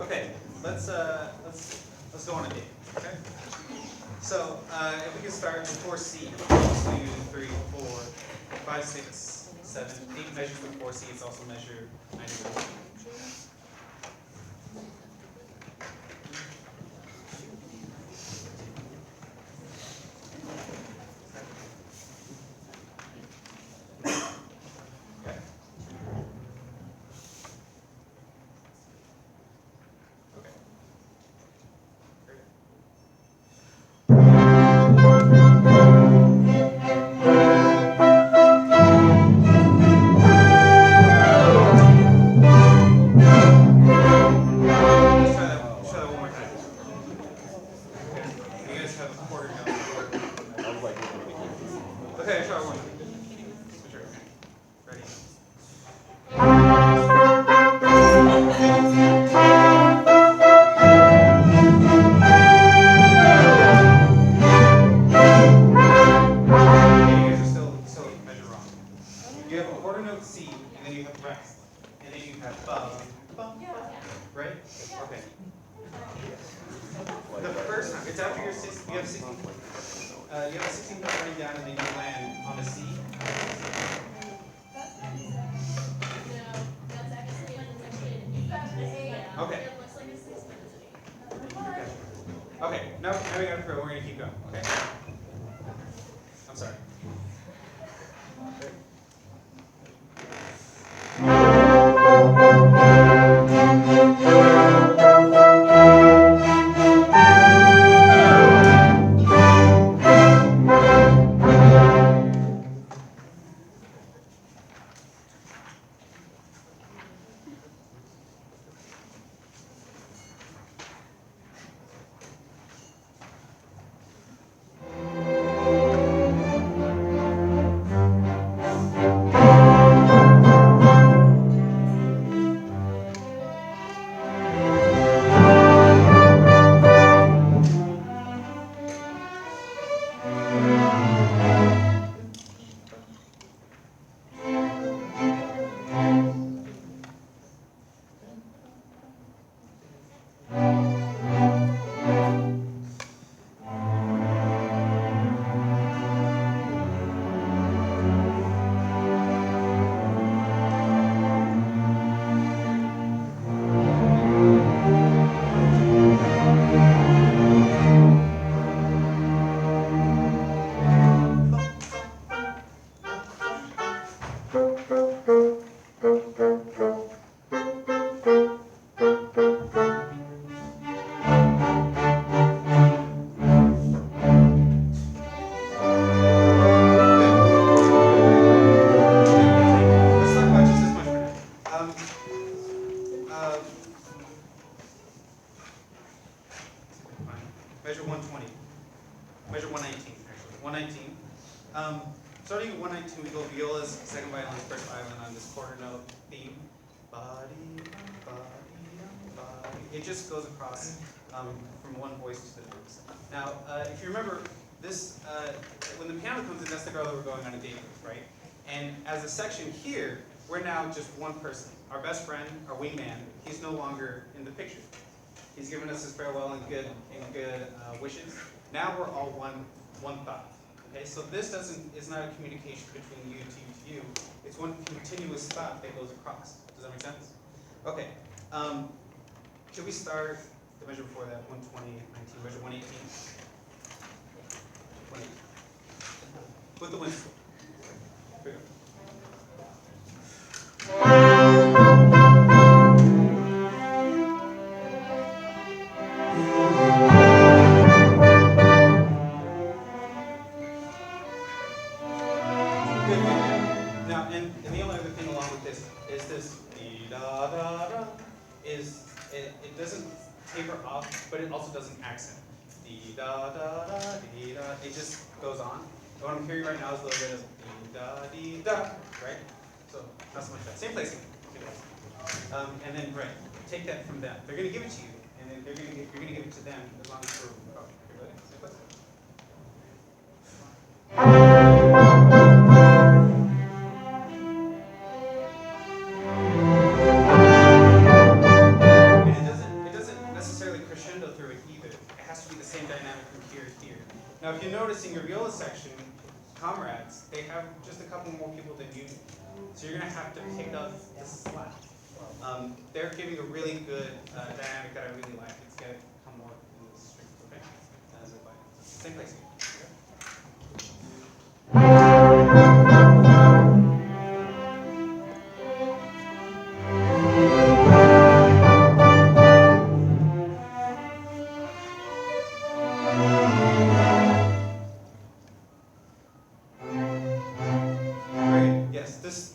Okay, let's go on a date. Okay. So if we can start before C, 1, 2, 3, 4, 5, 6, 7, 8 measures before C. It's also measured 90 degrees. If you remember, this when the piano comes in, that's the girl that we're going on a date with, right? And as a section here, we're now just one person. Our best friend, our wingman, he's no longer in the picture. He's given us his farewell and good wishes. Now we're all one thought. Okay, so this is not a communication between you to you. It's one continuous thought that goes across. Does that make sense? Okay. Should we start the measure before that? 120, 19, measure 118. 20. With the whistle. Here we go. Now, and the only other thing along with this is this dee da da da it doesn't taper off, but it also doesn't accent. Dee da da da dee da. It just goes on. And what I'm hearing right now is a little bit of dee da, right? So not so much that. Same placing. And then take that from them. They're going to give it to you, and then you're going to give it to them as long as we're ready. Same placing. It So you're going to have to pick up the slack. They're giving a really good dynamic that I really like. It's going to come more in the strings, okay? Same place.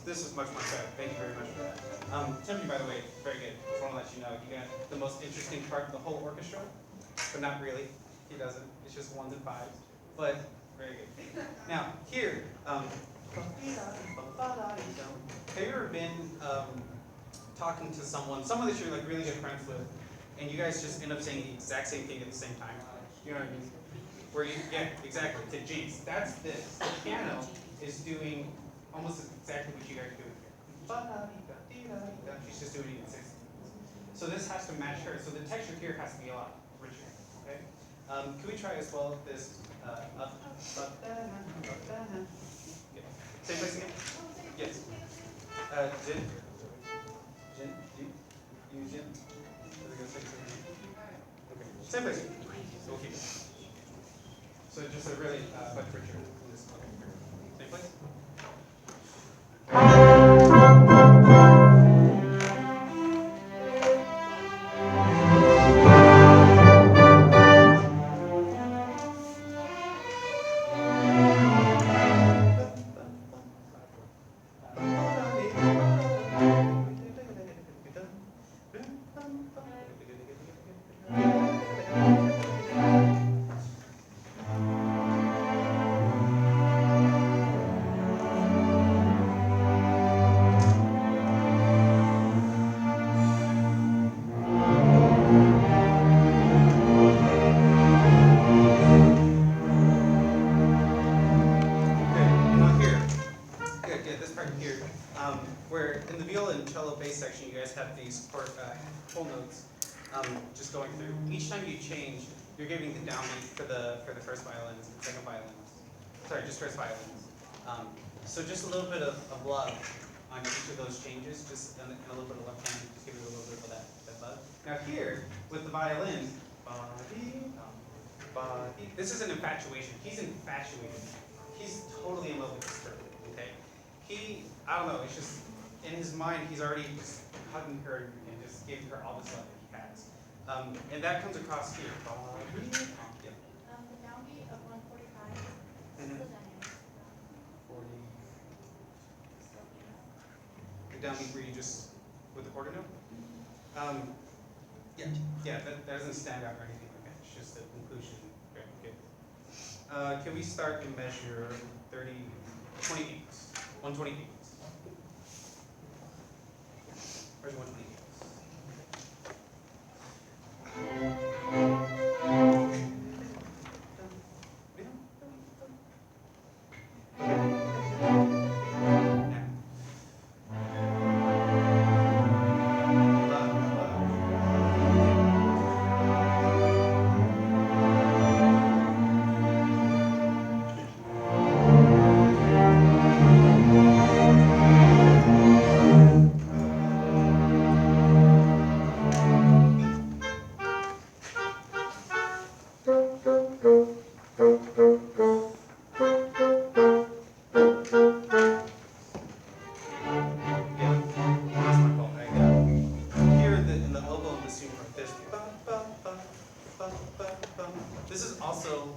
This is much more better. Thank you very much for that. Symphony, by the way, very good. Just want to let you know, you got the most interesting part of the whole orchestra, but not really. He doesn't. It's just ones and fives, but very good. Now here, have you ever been talking to someone that you're like really good friends with, and you guys just end up saying the exact same thing at the same time? You know what I mean? Where you, yeah, exactly. To jinx. That's this. The piano is doing almost exactly what you guys are doing here. She's just doing it in 6. So this has to match her. So the texture here has to be a lot richer. Okay. Can we try as well this up, down. Yeah. Same place again. Yes. Jin. You Jin. Okay. Same place. So we'll keep it. So just a really much richer in this one. Same place. Where in the viola and cello bass section, you guys have these whole notes just going through. Each time you change, you're giving the downbeat for the first violins and second violins. Sorry, just first violins. So just a little bit of love on each of those changes, just and a little bit of left hand, just give it a little bit of that love. Now here with the violin, this is an infatuation. He's infatuated. He's totally in love with this girl. Okay. I don't know, it's just, in his mind, he's already just hugging her and just giving her all this love that he has. And that comes across here. The downbeat of 145 is the dynamic. 40. The downbeat where you just, with the quarter note? Yeah, that doesn't stand out or anything like that. It's just the conclusion. Okay. Can we start to measure 28? 128. Where's 128? This is also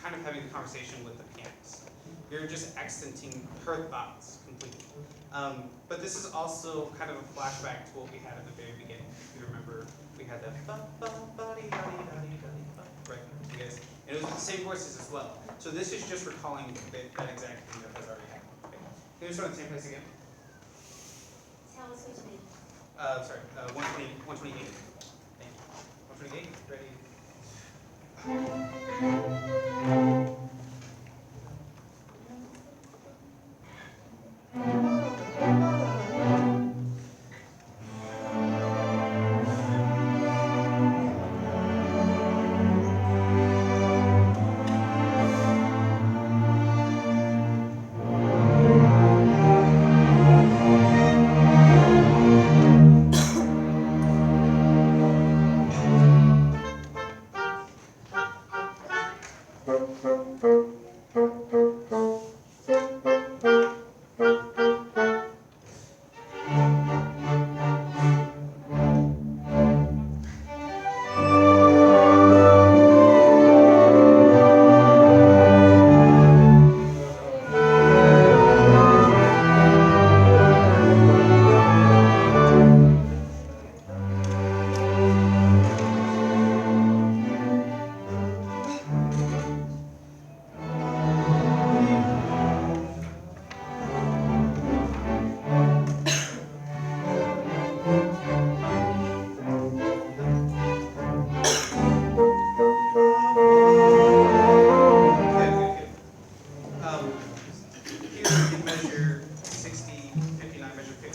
kind of having a conversation with the pianist. You're just accenting her thoughts completely. But this is also kind of a flashback to what we had at the very beginning. If you remember, we had that right, you guys, and it was with the same voices as well. So this is just recalling that exact thing that has already happened. Okay. Can we start in the same place again? Tell us which name. Sorry, 128. Thank you. 128, ready?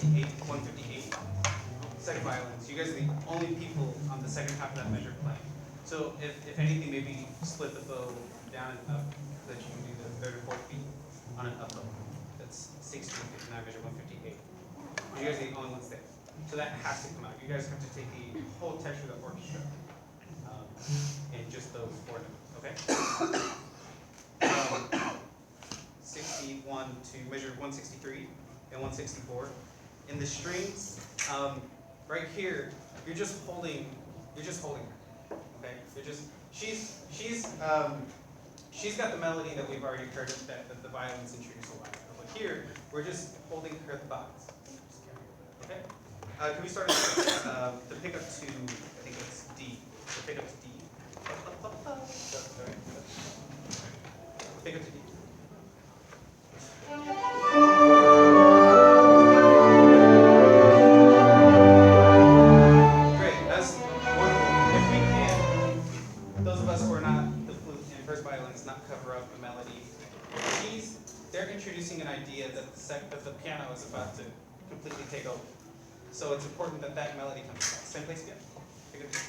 158, 158. Second violins. You guys are the only people on the second half of that measure playing. So if anything, maybe split the bow down and up so that you can do the third and fourth beat on an up bow. That's 16, 59, measure 158. You guys are the only ones there. So that has to come out. You guys have to take the whole texture of the orchestra in just those 4 notes, okay? 61 to measure 163 and 164. In the strings, right here, you're just holding her, okay? She's got the melody that we've already heard that the violins introduce a lot of. But here, we're just holding her thoughts, okay? Can we start the pickup to, I think it's D. The pickup to D. Pickup to D. Great, that's wonderful. If we can, those of us who are not the flute and first violins, not cover up the melody. They're introducing an idea that the piano is about to completely take over. So it's important that that melody comes across. Same place again. Pickup to D.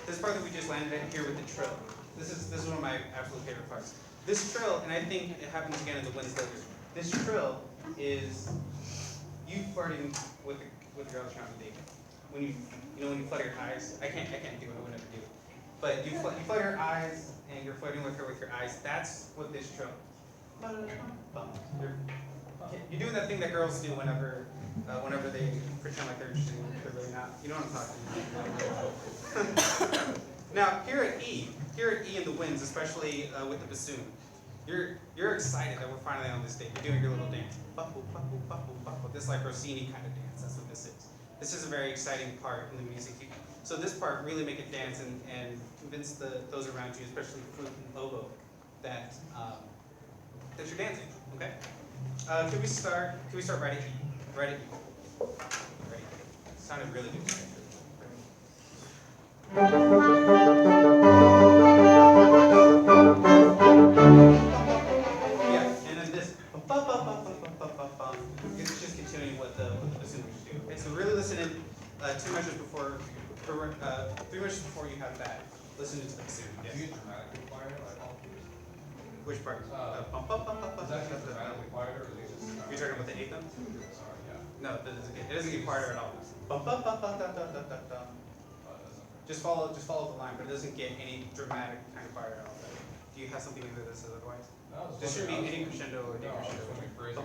This part that we just landed in here with the trill. This is one of my absolute favorite parts. This trill, and I think it happens again in the winds later. This trill is you flirting with the girl trying to date. When you flutter your eyes. I can't do it. I would never do it. But you flutter your eyes and you're flirting with her with your eyes. That's what this trill. You're doing that thing that girls do whenever they pretend like they're interested, they're really not. You know what I'm talking about. Now, here at E in the winds, especially with the bassoon, you're excited that we're finally on this date. You're doing your little dance. This like Rossini kind of dance. That's what this is. This is a very exciting part in the music. So this part really make it dance and convince those around you, especially flute and oboe, that you're dancing. Okay. Can we start right at E? Right at E. Right. Sounded really good. Yeah, and then this. It's just continuing what the bassoon was doing. Okay, so really listen in 2 measures before, 3 measures before you have that. Listen to the bassoon. Yes. Do you dramatically quiet or like all three? Which part? Is that just dramatically quieter or is it just? You're talking about the eighth note? Sorry, yeah. No, it doesn't get quieter at all. Just follow the line, but it doesn't get any dramatic kind of quieter at all. Do you have something in there that says otherwise? No, There shouldn't be any crescendo or No, I was decrescendo. just wondering phrasing.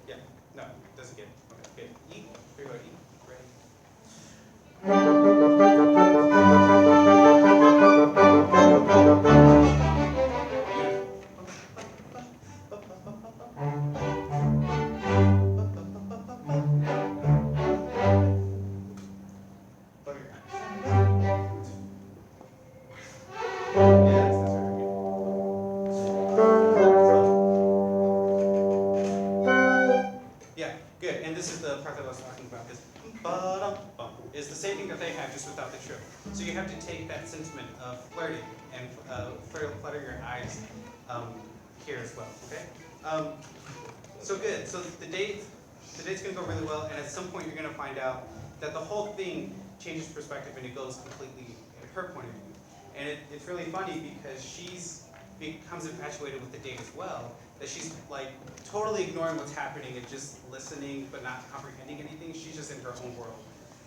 Yeah, no, it doesn't get. Okay, good. E, here we go, E, ready. Yeah, good. And this is the part that I was talking about. This is the same thing that they have, just without the trill. So you have to take that sentiment of flirting and flutter your eyes here as well. Okay. So good. So the date's gonna go really well, and at some point you're gonna find out that the whole thing changes perspective and it goes completely in a her point of view. And it's really funny because becomes infatuated with the date as well, that she's like totally ignoring what's happening and just listening but not comprehending anything. She's just in her own world.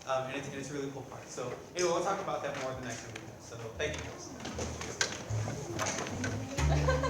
And it's a really cool part. So anyway, we'll talk about that more the next time we do. So thank you guys.